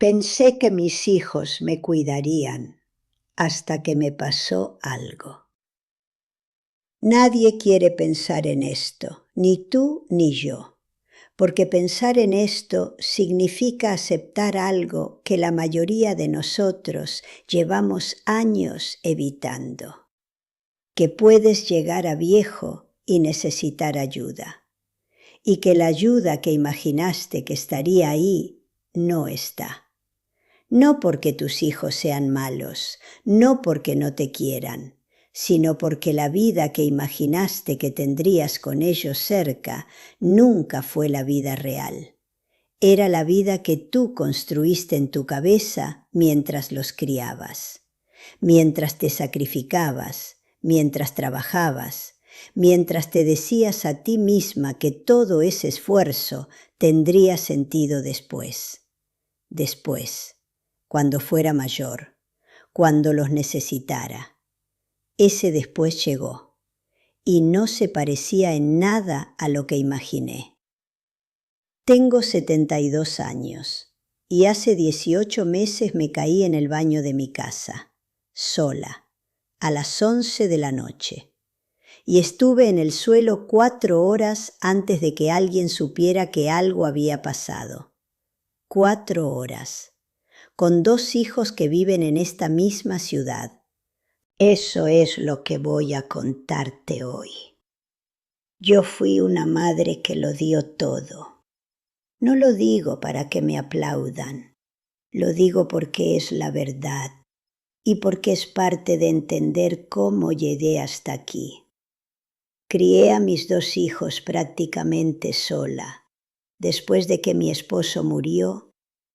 Pensé que mis hijos me cuidarían hasta que me pasó algo. Nadie quiere pensar en esto, ni tú ni yo, porque pensar en esto significa aceptar algo que la mayoría de nosotros llevamos años evitando, que puedes llegar a viejo y necesitar ayuda, y que la ayuda que imaginaste que estaría ahí no está. No porque tus hijos sean malos, no porque no te quieran, sino porque la vida que imaginaste que tendrías con ellos cerca nunca fue la vida real. Era la vida que tú construiste en tu cabeza mientras los criabas, mientras te sacrificabas, mientras trabajabas, mientras te decías a ti misma que todo ese esfuerzo tendría sentido después. Cuando fuera mayor, cuando los necesitara. Ese después llegó, y no se parecía en nada a lo que imaginé. Tengo 72 años, y hace 18 meses me caí en el baño de mi casa, sola, a las 11 de la noche, y estuve en el suelo 4 horas antes de que alguien supiera que algo había pasado. 4 horas. Con 2 hijos que viven en esta misma ciudad. Eso es lo que voy a contarte hoy. Yo fui una madre que lo dio todo. No lo digo para que me aplaudan, lo digo porque es la verdad y porque es parte de entender cómo llegué hasta aquí. Crié a mis 2 hijos prácticamente sola, después de que mi esposo murió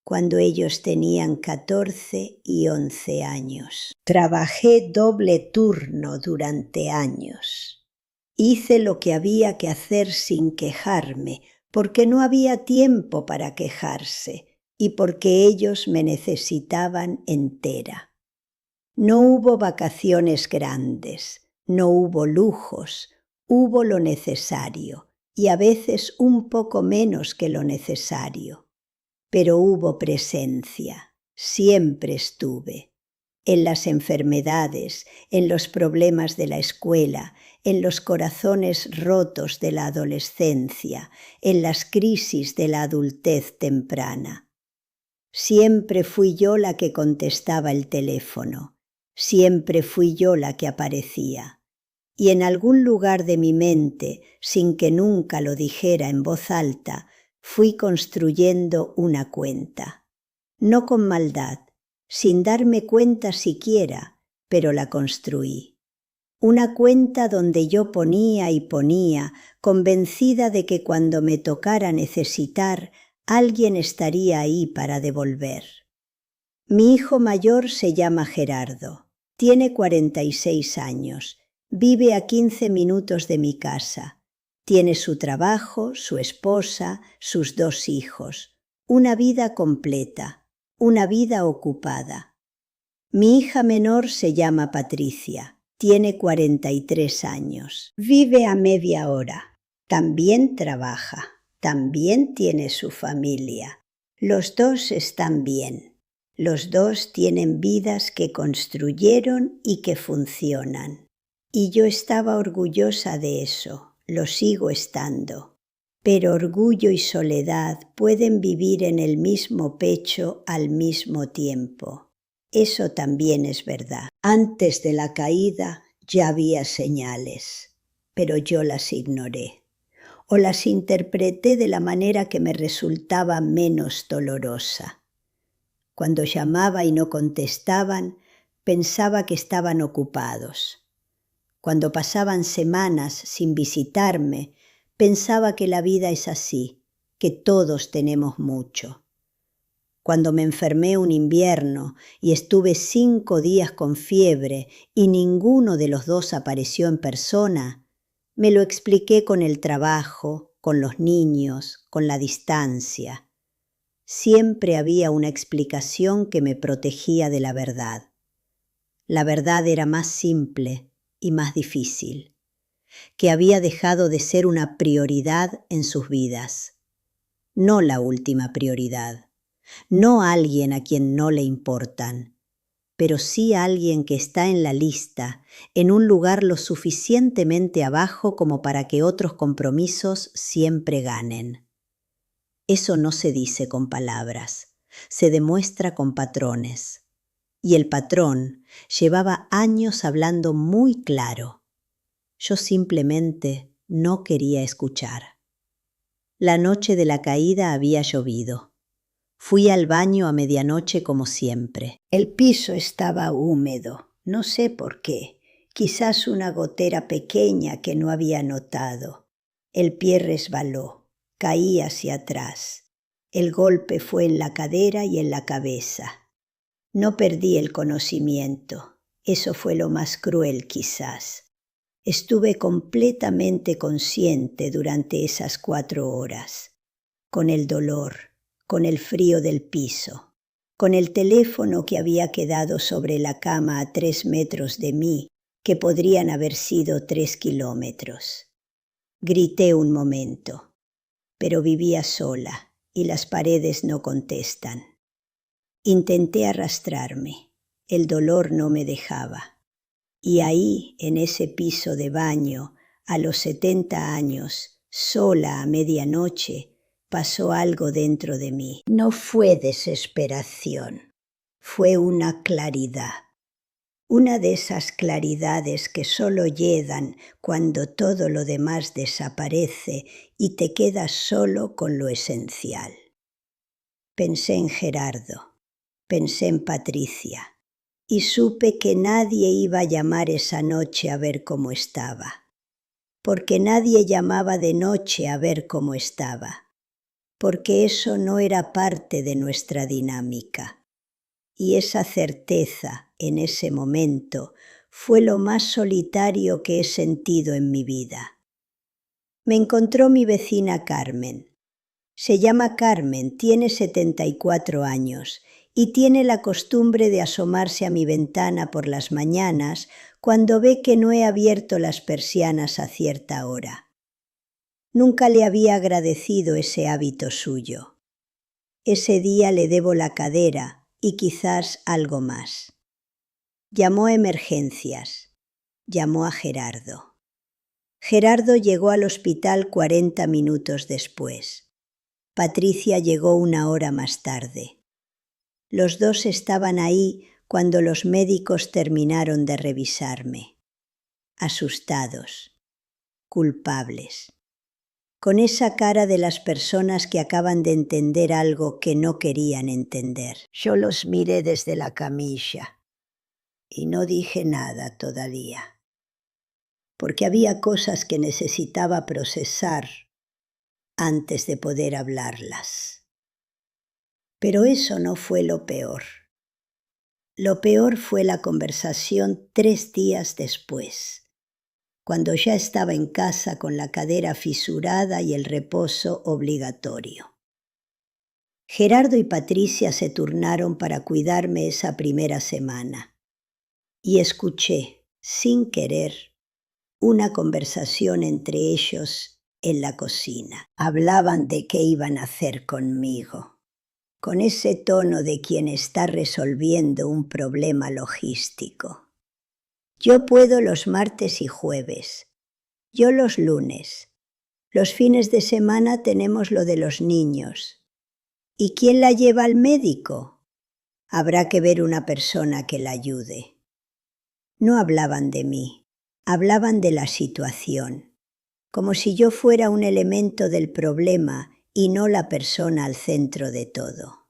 cuando ellos tenían 14 y 11 años. Trabajé doble turno durante años. Hice lo que había que hacer sin quejarme, porque no había tiempo para quejarse y porque ellos me necesitaban entera. No hubo vacaciones grandes, no hubo lujos, hubo lo necesario y a veces un poco menos que lo necesario. Pero hubo presencia, siempre estuve, en las enfermedades, en los problemas de la escuela, en los corazones rotos de la adolescencia, en las crisis de la adultez temprana. Siempre fui yo la que contestaba el teléfono, siempre fui yo la que aparecía, y en algún lugar de mi mente, sin que nunca lo dijera en voz alta, fui construyendo una cuenta, no con maldad, sin darme cuenta siquiera, pero la construí. Una cuenta donde yo ponía y ponía, convencida de que cuando me tocara necesitar, alguien estaría ahí para devolver. Mi hijo mayor se llama Gerardo, tiene 46 años, vive a 15 minutos de mi casa. Tiene su trabajo, su esposa, sus 2 hijos, una vida completa, una vida ocupada. Mi hija menor se llama Patricia, tiene 43 años, vive a media hora, también trabaja, también tiene su familia. Los 2 están bien, los 2 tienen vidas que construyeron y que funcionan. Y yo estaba orgullosa de eso. Lo sigo estando, pero orgullo y soledad pueden vivir en el mismo pecho al mismo tiempo. Eso también es verdad. Antes de la caída ya había señales, pero yo las ignoré, o las interpreté de la manera que me resultaba menos dolorosa. Cuando llamaba y no contestaban, pensaba que estaban ocupados. Cuando pasaban semanas sin visitarme, pensaba que la vida es así, que todos tenemos mucho. Cuando me enfermé un invierno y estuve 5 días con fiebre y ninguno de los 2 apareció en persona, me lo expliqué con el trabajo, con los niños, con la distancia. Siempre había una explicación que me protegía de la verdad. La verdad era más simple y más difícil, que había dejado de ser una prioridad en sus vidas. No la última prioridad, No alguien a quien no le importan, pero sí alguien que está en la lista, en un lugar lo suficientemente abajo como para que otros compromisos siempre ganen. Eso no se dice con palabras, se demuestra con patrones. Y el patrón llevaba años hablando muy claro. Yo simplemente no quería escuchar. La noche de la caída había llovido. Fui al baño a medianoche como siempre. El piso estaba húmedo, no sé por qué, quizás una gotera pequeña que no había notado. El pie resbaló, caí hacia atrás. El golpe fue en la cadera y en la cabeza. No perdí el conocimiento, eso fue lo más cruel quizás. Estuve completamente consciente durante esas 4 horas, con el dolor, con el frío del piso, con el teléfono que había quedado sobre la cama a 3 metros de mí, que podrían haber sido 3 kilómetros. Grité un momento, pero vivía sola y las paredes no contestan. Intenté arrastrarme, el dolor no me dejaba. Y ahí, en ese piso de baño, a los 70 años, sola a medianoche, pasó algo dentro de mí. No fue desesperación, fue una claridad. Una de esas claridades que solo llegan cuando todo lo demás desaparece y te quedas solo con lo esencial. Pensé en Gerardo, pensé en Patricia y supe que nadie iba a llamar esa noche a ver cómo estaba, porque nadie llamaba de noche a ver cómo estaba, porque eso no era parte de nuestra dinámica. Y esa certeza, en ese momento, fue lo más solitario que he sentido en mi vida. Me encontró mi vecina Carmen. Se llama Carmen, tiene 74 años y tiene la costumbre de asomarse a mi ventana por las mañanas cuando ve que no he abierto las persianas a cierta hora. Nunca le había agradecido ese hábito suyo. Ese día le debo la cadera y quizás algo más. Llamó a emergencias. Llamó a Gerardo. Gerardo llegó al hospital 40 minutos después. Patricia llegó 1 hora más tarde. Los dos estaban ahí cuando los médicos terminaron de revisarme. Asustados, culpables, con esa cara de las personas que acaban de entender algo que no querían entender. Yo los miré desde la camilla y no dije nada todavía, porque había cosas que necesitaba procesar antes de poder hablarlas. Pero eso no fue lo peor. Lo peor fue la conversación 3 días después, cuando ya estaba en casa con la cadera fisurada y el reposo obligatorio. Gerardo y Patricia se turnaron para cuidarme esa primera semana y escuché, sin querer, una conversación entre ellos en la cocina. Hablaban de qué iban a hacer conmigo, con ese tono de quien está resolviendo un problema logístico. Yo puedo los martes y jueves, yo los lunes. Los fines de semana tenemos lo de los niños. ¿Y quién la lleva al médico? Habrá que ver una persona que la ayude. No hablaban de mí, hablaban de la situación, como si yo fuera un elemento del problema y no la persona al centro de todo.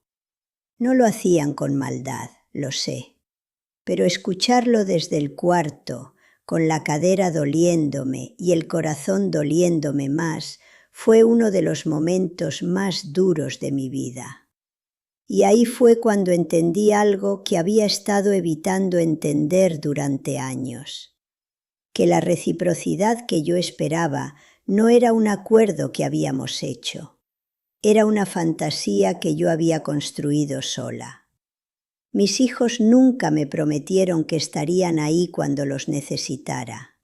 No lo hacían con maldad, lo sé, pero escucharlo desde el cuarto, con la cadera doliéndome y el corazón doliéndome más, fue uno de los momentos más duros de mi vida. Y ahí fue cuando entendí algo que había estado evitando entender durante años, que la reciprocidad que yo esperaba no era un acuerdo que habíamos hecho, era una fantasía que yo había construido sola. Mis hijos nunca me prometieron que estarían ahí cuando los necesitara.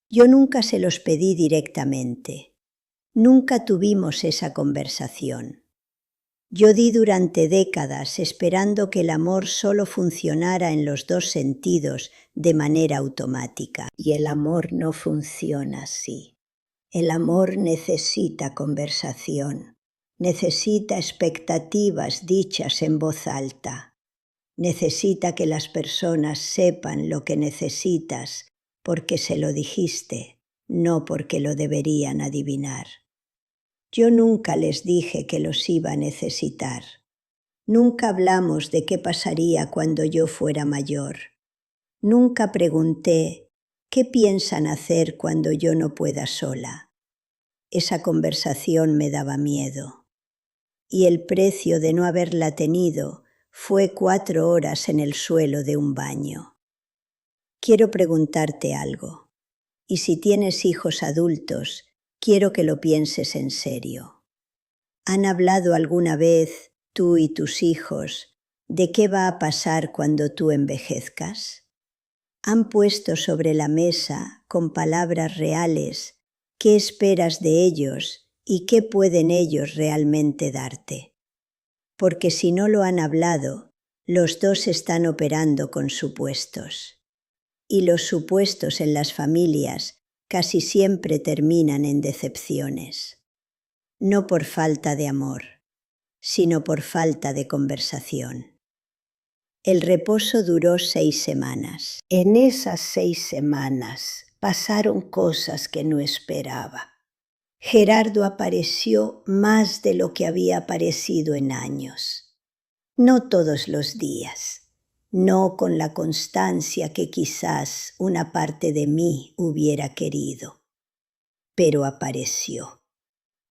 Yo nunca se los pedí directamente. Nunca tuvimos esa conversación. Yo di durante décadas esperando que el amor solo funcionara en los dos sentidos de manera automática. Y el amor no funciona así. El amor necesita conversación, necesita expectativas dichas en voz alta, necesita que las personas sepan lo que necesitas porque se lo dijiste, no porque lo deberían adivinar. Yo nunca les dije que los iba a necesitar. Nunca hablamos de qué pasaría cuando yo fuera mayor. Nunca pregunté, ¿qué piensan hacer cuando yo no pueda sola? Esa conversación me daba miedo. Y el precio de no haberla tenido fue 4 horas en el suelo de un baño. Quiero preguntarte algo. Y si tienes hijos adultos, quiero que lo pienses en serio. ¿Han hablado alguna vez, tú y tus hijos, de qué va a pasar cuando tú envejezcas? ¿Han puesto sobre la mesa, con palabras reales, qué esperas de ellos y qué pueden ellos realmente darte? Porque si no lo han hablado, los dos están operando con supuestos. Y los supuestos en las familias casi siempre terminan en decepciones. No por falta de amor, sino por falta de conversación. El reposo duró 6 semanas. En esas 6 semanas pasaron cosas que no esperaba. Gerardo apareció más de lo que había aparecido en años. No todos los días, no con la constancia que quizás una parte de mí hubiera querido, pero apareció.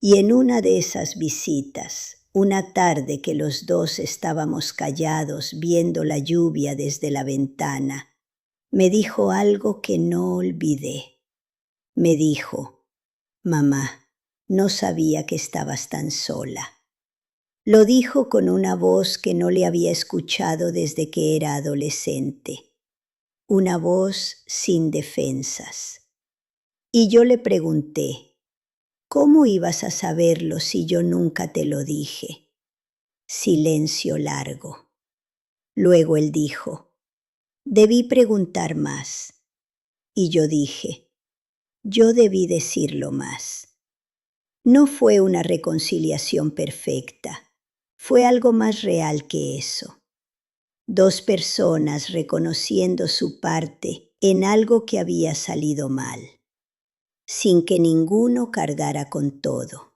Y en una de esas visitas, una tarde que los dos estábamos callados viendo la lluvia desde la ventana, me dijo algo que no olvidé. Me dijo, «Mamá, no sabía que estabas tan sola». Lo dijo con una voz que no le había escuchado desde que era adolescente. Una voz sin defensas. Y yo le pregunté, ¿cómo ibas a saberlo si yo nunca te lo dije? Silencio largo. Luego él dijo, debí preguntar más. Y yo dije, yo debí decirlo más. No fue una reconciliación perfecta, fue algo más real que eso. 2 personas reconociendo su parte en algo que había salido mal, sin que ninguno cargara con todo,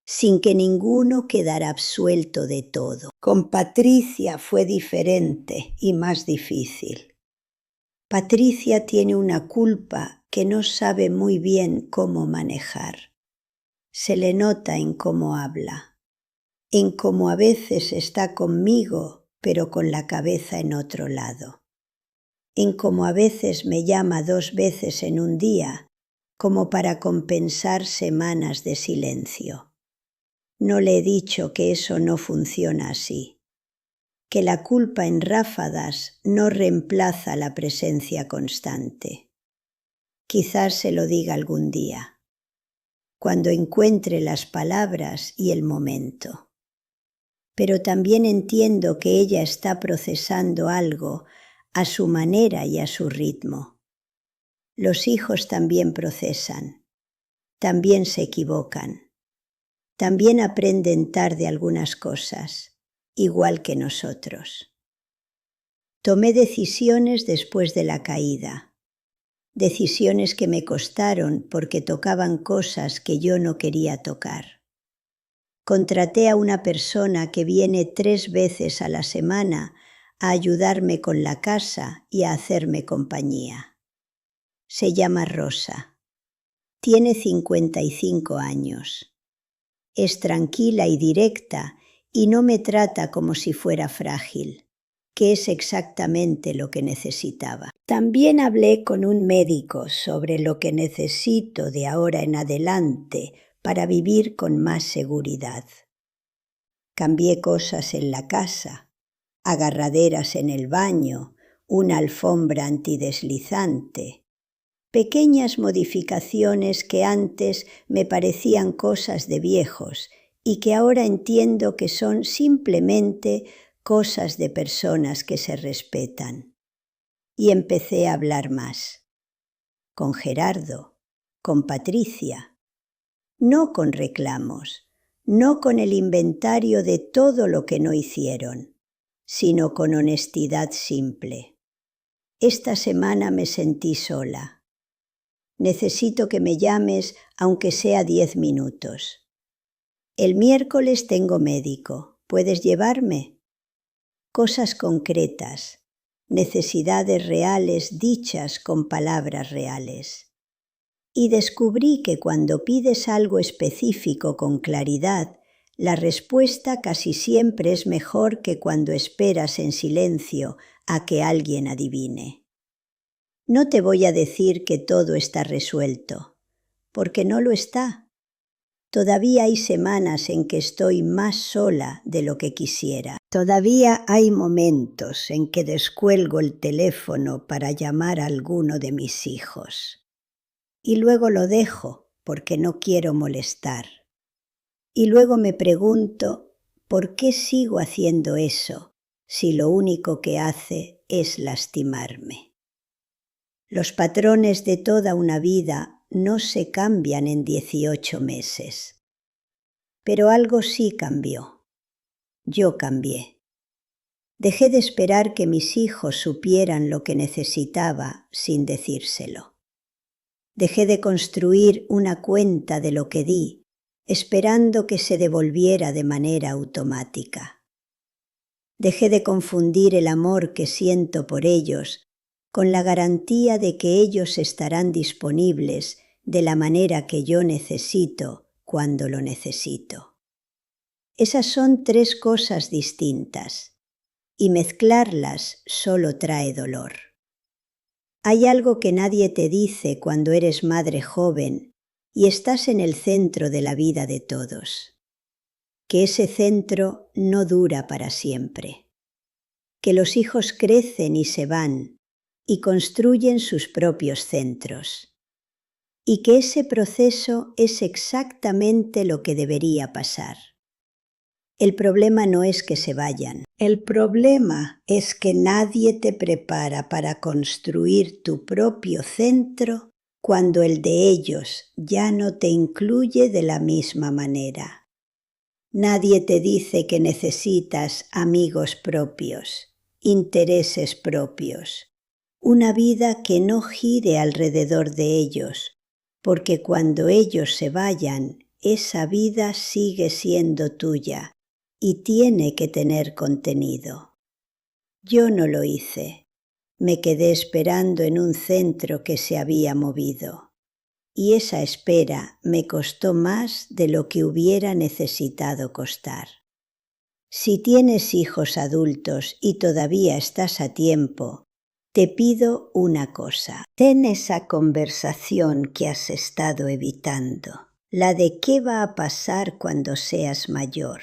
sin que ninguno quedara absuelto de todo. Con Patricia fue diferente y más difícil. Patricia tiene una culpa que no sabe muy bien cómo manejar. Se le nota en cómo habla, en cómo a veces está conmigo, pero con la cabeza en otro lado, en cómo a veces me llama 2 veces en un día, como para compensar semanas de silencio. No le he dicho que eso no funciona así, que la culpa en ráfagas no reemplaza la presencia constante. Quizás se lo diga algún día, cuando encuentre las palabras y el momento. Pero también entiendo que ella está procesando algo a su manera y a su ritmo. Los hijos también procesan, también se equivocan, también aprenden tarde algunas cosas, igual que nosotros. Tomé decisiones después de la caída, decisiones que me costaron porque tocaban cosas que yo no quería tocar. Contraté a una persona que viene 3 veces a la semana a ayudarme con la casa y a hacerme compañía. Se llama Rosa. Tiene 55 años. Es tranquila y directa y no me trata como si fuera frágil, que es exactamente lo que necesitaba. También hablé con un médico sobre lo que necesito de ahora en adelante para vivir con más seguridad. Cambié cosas en la casa, agarraderas en el baño, una alfombra antideslizante, pequeñas modificaciones que antes me parecían cosas de viejos y que ahora entiendo que son simplemente cosas de personas que se respetan. Y empecé a hablar más. Con Gerardo, con Patricia. No con reclamos, no con el inventario de todo lo que no hicieron, sino con honestidad simple. Esta semana me sentí sola. Necesito que me llames aunque sea 10 minutos. El miércoles tengo médico. ¿Puedes llevarme? Cosas concretas, necesidades reales dichas con palabras reales. Y descubrí que cuando pides algo específico con claridad, la respuesta casi siempre es mejor que cuando esperas en silencio a que alguien adivine. No te voy a decir que todo está resuelto, porque no lo está. Todavía hay semanas en que estoy más sola de lo que quisiera. Todavía hay momentos en que descuelgo el teléfono para llamar a alguno de mis hijos. Y luego lo dejo porque no quiero molestar. Y luego me pregunto, ¿por qué sigo haciendo eso si lo único que hace es lastimarme? Los patrones de toda una vida no se cambian en 18 meses. Pero algo sí cambió. Yo cambié. Dejé de esperar que mis hijos supieran lo que necesitaba sin decírselo. Dejé de construir una cuenta de lo que di, esperando que se devolviera de manera automática. Dejé de confundir el amor que siento por ellos con la garantía de que ellos estarán disponibles de la manera que yo necesito cuando lo necesito. Esas son 3 cosas distintas, y mezclarlas solo trae dolor. Hay algo que nadie te dice cuando eres madre joven y estás en el centro de la vida de todos. Que ese centro no dura para siempre. Que los hijos crecen y se van y construyen sus propios centros. Y que ese proceso es exactamente lo que debería pasar. El problema no es que se vayan. El problema es que nadie te prepara para construir tu propio centro cuando el de ellos ya no te incluye de la misma manera. Nadie te dice que necesitas amigos propios, intereses propios, una vida que no gire alrededor de ellos, porque cuando ellos se vayan, esa vida sigue siendo tuya y tiene que tener contenido. Yo no lo hice. Me quedé esperando en un centro que se había movido. Y esa espera me costó más de lo que hubiera necesitado costar. Si tienes hijos adultos y todavía estás a tiempo, te pido una cosa. Ten esa conversación que has estado evitando, la de qué va a pasar cuando seas mayor,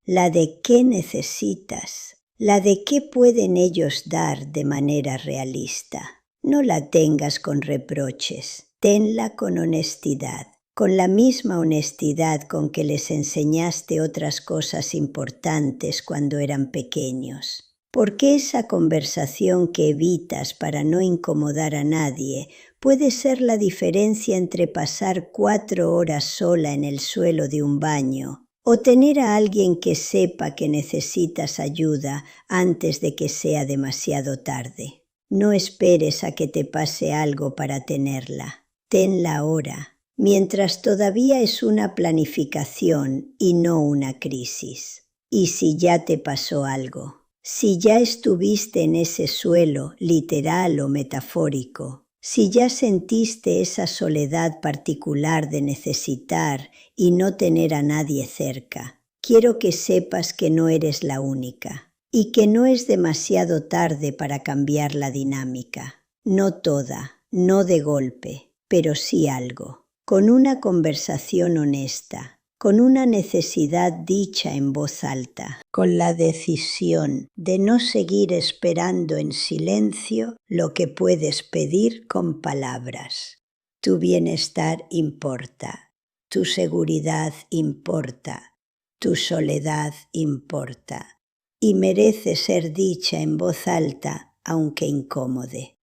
la de qué necesitas, la de qué pueden ellos dar de manera realista. No la tengas con reproches. Tenla con honestidad, con la misma honestidad con que les enseñaste otras cosas importantes cuando eran pequeños. Porque esa conversación que evitas para no incomodar a nadie puede ser la diferencia entre pasar 4 horas sola en el suelo de un baño o tener a alguien que sepa que necesitas ayuda antes de que sea demasiado tarde. No esperes a que te pase algo para tenerla. Tenla ahora, mientras todavía es una planificación y no una crisis. Y si ya te pasó algo, si ya estuviste en ese suelo, literal o metafórico, si ya sentiste esa soledad particular de necesitar y no tener a nadie cerca, quiero que sepas que no eres la única y que no es demasiado tarde para cambiar la dinámica. No toda, no de golpe, pero sí algo, con una conversación honesta, con una necesidad dicha en voz alta, con la decisión de no seguir esperando en silencio lo que puedes pedir con palabras. Tu bienestar importa, tu seguridad importa, Tu soledad importa y merece ser dicha en voz alta, aunque incómode,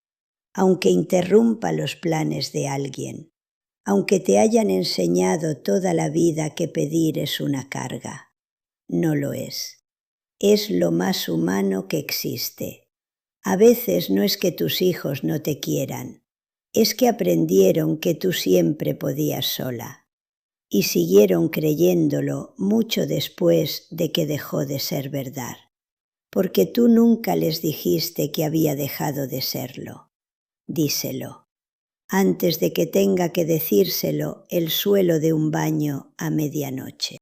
aunque interrumpa los planes de alguien, aunque te hayan enseñado toda la vida que pedir es una carga. No lo es. Es lo más humano que existe. A veces no es que tus hijos no te quieran, es que aprendieron que tú siempre podías sola y siguieron creyéndolo mucho después de que dejó de ser verdad, porque tú nunca les dijiste que había dejado de serlo. Díselo, antes de que tenga que decírselo el suelo de un baño a medianoche.